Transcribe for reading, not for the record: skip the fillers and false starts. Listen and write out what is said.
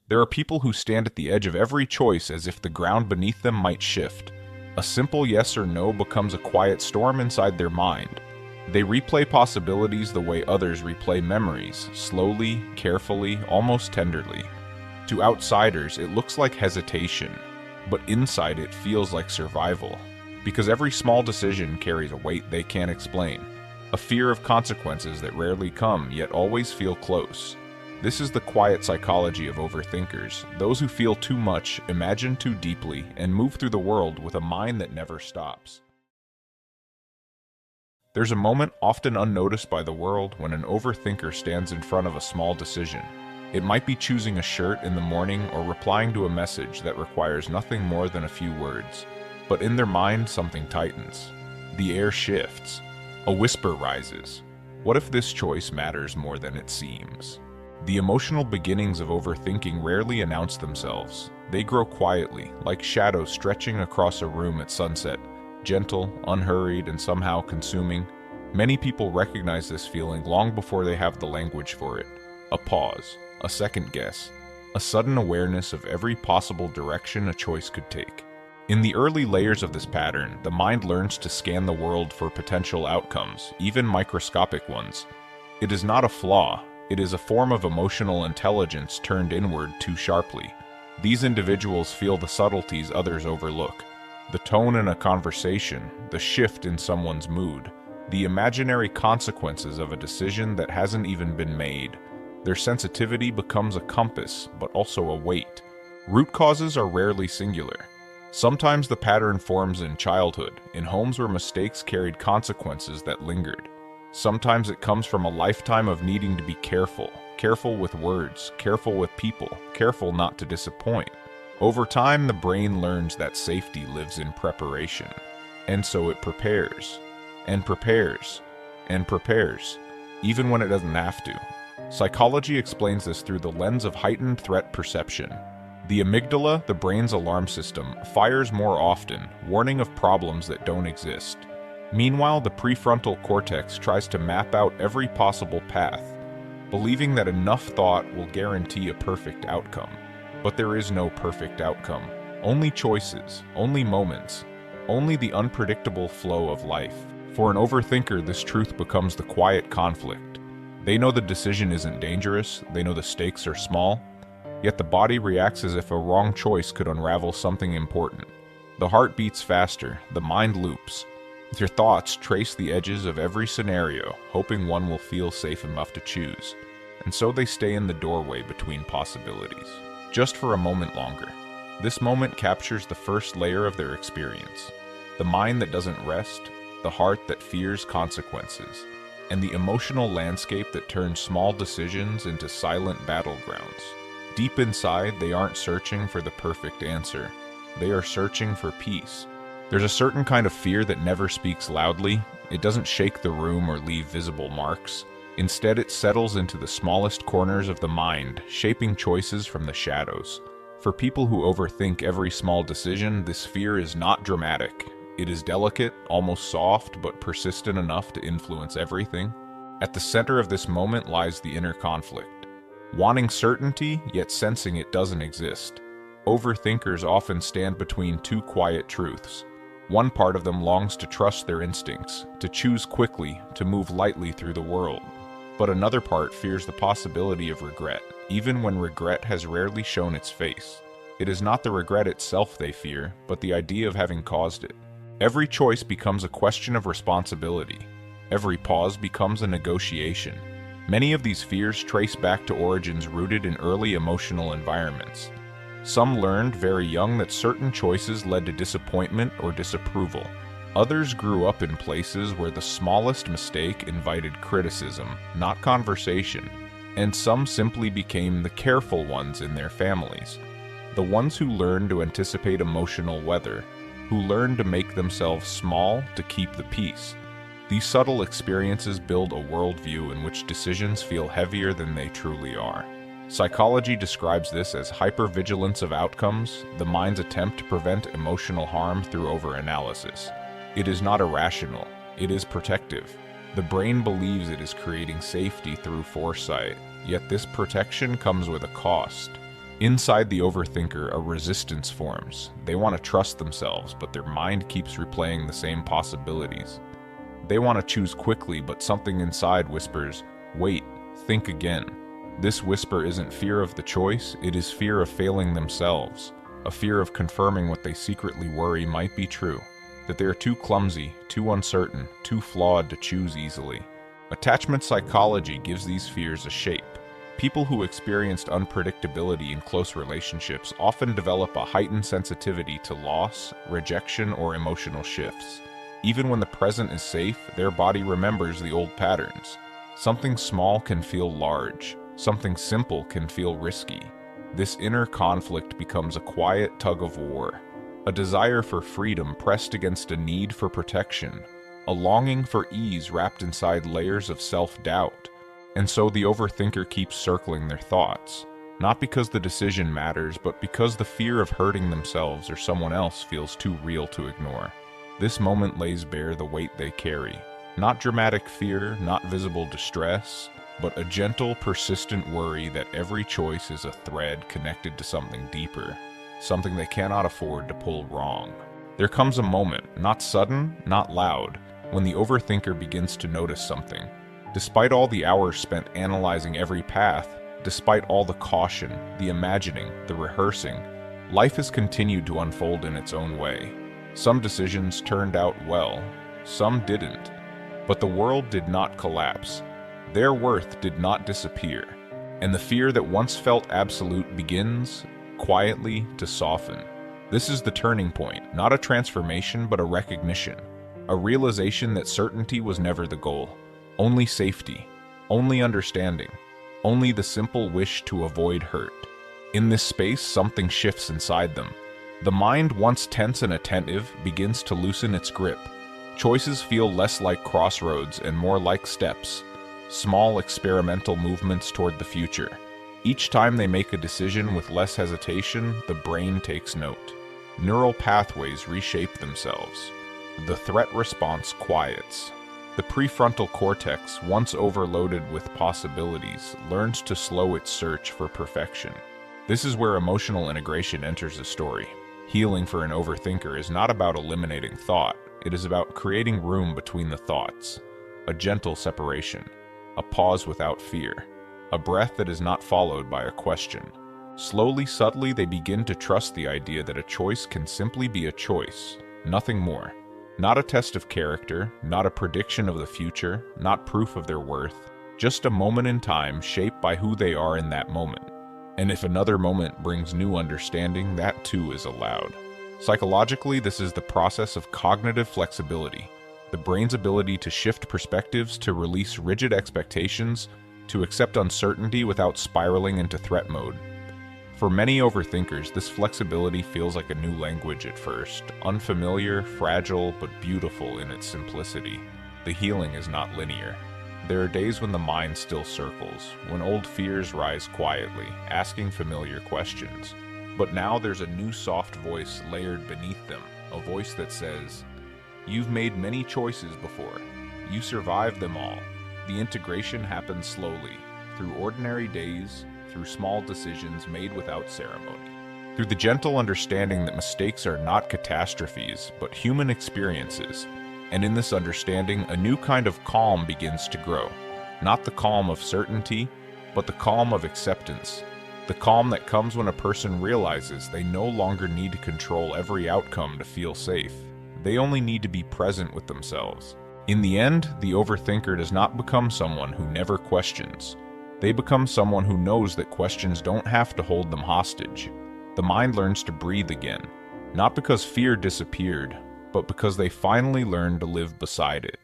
There are people who stand at the edge of every choice as if the ground beneath them might shift. A simple yes or no becomes a quiet storm inside their mind. They replay possibilities the way others replay memories, slowly, carefully, almost tenderly. To outsiders, it looks like hesitation, but inside it feels like survival, because every small decision carries a weight they can't explain, a fear of consequences that rarely come yet always feel close. This is the quiet psychology of overthinkers, those who feel too much, imagine too deeply, and move through the world with a mind that never stops. There's a moment often unnoticed by the world when an overthinker stands in front of a small decision. It might be choosing a shirt in the morning or replying to a message that requires nothing more than a few words. But in their mind, something tightens. The air shifts. A whisper rises. What if this choice matters more than it seems? The emotional beginnings of overthinking rarely announce themselves. They grow quietly, like shadows stretching across a room at sunset, gentle, unhurried, and somehow consuming. Many people recognize this feeling long before they have the language for it. A pause, a second guess, a sudden awareness of every possible direction a choice could take. In the early layers of this pattern, the mind learns to scan the world for potential outcomes, even microscopic ones. It is not a flaw. It is a form of emotional intelligence turned inward too sharply. These individuals feel the subtleties others overlook. The tone in a conversation, the shift in someone's mood, the imaginary consequences of a decision that hasn't even been made. Their sensitivity becomes a compass, but also a weight. Root causes are rarely singular. Sometimes the pattern forms in childhood, in homes where mistakes carried consequences that lingered. Sometimes it comes from a lifetime of needing to be careful, careful with words, careful with people, careful not to disappoint. Over time, the brain learns that safety lives in preparation, and so it prepares, and prepares, and prepares, even when it doesn't have to. Psychology explains this through the lens of heightened threat perception. The amygdala, the brain's alarm system, fires more often, warning of problems that don't exist. Meanwhile, the prefrontal cortex tries to map out every possible path, believing that enough thought will guarantee a perfect outcome. But there is no perfect outcome. Only choices, only moments, only the unpredictable flow of life. For an overthinker, this truth becomes the quiet conflict. They know the decision isn't dangerous, they know the stakes are small, yet the body reacts as if a wrong choice could unravel something important. The heart beats faster, the mind loops. Their thoughts trace the edges of every scenario, hoping one will feel safe enough to choose. And so they stay in the doorway between possibilities, just for a moment longer. This moment captures the first layer of their experience. The mind that doesn't rest, the heart that fears consequences, and the emotional landscape that turns small decisions into silent battlegrounds. Deep inside, they aren't searching for the perfect answer. They are searching for peace. There's a certain kind of fear that never speaks loudly. It doesn't shake the room or leave visible marks. Instead, it settles into the smallest corners of the mind, shaping choices from the shadows. For people who overthink every small decision, this fear is not dramatic. It is delicate, almost soft, but persistent enough to influence everything. At the center of this moment lies the inner conflict. Wanting certainty, yet sensing it doesn't exist. Overthinkers often stand between two quiet truths. One part of them longs to trust their instincts, to choose quickly, to move lightly through the world. But another part fears the possibility of regret, even when regret has rarely shown its face. It is not the regret itself they fear, but the idea of having caused it. Every choice becomes a question of responsibility. Every pause becomes a negotiation. Many of these fears trace back to origins rooted in early emotional environments. Some learned very young that certain choices led to disappointment or disapproval. Others grew up in places where the smallest mistake invited criticism, not conversation. And some simply became the careful ones in their families. The ones who learned to anticipate emotional weather, who learned to make themselves small to keep the peace. These subtle experiences build a worldview in which decisions feel heavier than they truly are. Psychology describes this as hypervigilance of outcomes, the mind's attempt to prevent emotional harm through overanalysis. It is not irrational, it is protective. The brain believes it is creating safety through foresight, yet this protection comes with a cost. Inside the overthinker, a resistance forms. They want to trust themselves, but their mind keeps replaying the same possibilities. They want to choose quickly, but something inside whispers, "Wait, think again." This whisper isn't fear of the choice, it is fear of failing themselves, a fear of confirming what they secretly worry might be true, that they are too clumsy, too uncertain, too flawed to choose easily. Attachment psychology gives these fears a shape. People who experienced unpredictability in close relationships often develop a heightened sensitivity to loss, rejection, or emotional shifts. Even when the present is safe, their body remembers the old patterns. Something small can feel large. Something simple can feel risky. This inner conflict becomes a quiet tug of war, a desire for freedom pressed against a need for protection, a longing for ease wrapped inside layers of self-doubt. And so the overthinker keeps circling their thoughts, not because the decision matters, but because the fear of hurting themselves or someone else feels too real to ignore. This moment lays bare the weight they carry. Not dramatic fear, not visible distress, but a gentle, persistent worry that every choice is a thread connected to something deeper, something they cannot afford to pull wrong. There comes a moment, not sudden, not loud, when the overthinker begins to notice something. Despite all the hours spent analyzing every path, despite all the caution, the imagining, the rehearsing, life has continued to unfold in its own way. Some decisions turned out well, some didn't. But the world did not collapse. Their worth did not disappear. And the fear that once felt absolute begins, quietly, to soften. This is the turning point, not a transformation, but a recognition. A realization that certainty was never the goal. Only safety, only understanding, only the simple wish to avoid hurt. In this space, something shifts inside them. The mind, once tense and attentive, begins to loosen its grip. Choices feel less like crossroads and more like steps, small experimental movements toward the future. Each time they make a decision with less hesitation, the brain takes note. Neural pathways reshape themselves. The threat response quiets. The prefrontal cortex, once overloaded with possibilities, learns to slow its search for perfection. This is where emotional integration enters the story. Healing for an overthinker is not about eliminating thought, it is about creating room between the thoughts. A gentle separation, a pause without fear, a breath that is not followed by a question. Slowly, subtly, they begin to trust the idea that a choice can simply be a choice, nothing more. Not a test of character, not a prediction of the future, not proof of their worth, just a moment in time shaped by who they are in that moment. And if another moment brings new understanding, that too is allowed. Psychologically, this is the process of cognitive flexibility, the brain's ability to shift perspectives, to release rigid expectations, to accept uncertainty without spiraling into threat mode. For many overthinkers, this flexibility feels like a new language at first, unfamiliar, fragile, but beautiful in its simplicity. The healing is not linear. There are days when the mind still circles, when old fears rise quietly, asking familiar questions. But now there's a new soft voice layered beneath them, a voice that says, "You've made many choices before. You survived them all." The integration happens slowly, through ordinary days, through small decisions made without ceremony, through the gentle understanding that mistakes are not catastrophes, but human experiences. And in this understanding, a new kind of calm begins to grow. Not the calm of certainty, but the calm of acceptance. The calm that comes when a person realizes they no longer need to control every outcome to feel safe. They only need to be present with themselves. In the end, the overthinker does not become someone who never questions. They become someone who knows that questions don't have to hold them hostage. The mind learns to breathe again, not because fear disappeared, but because they finally learned to live beside it.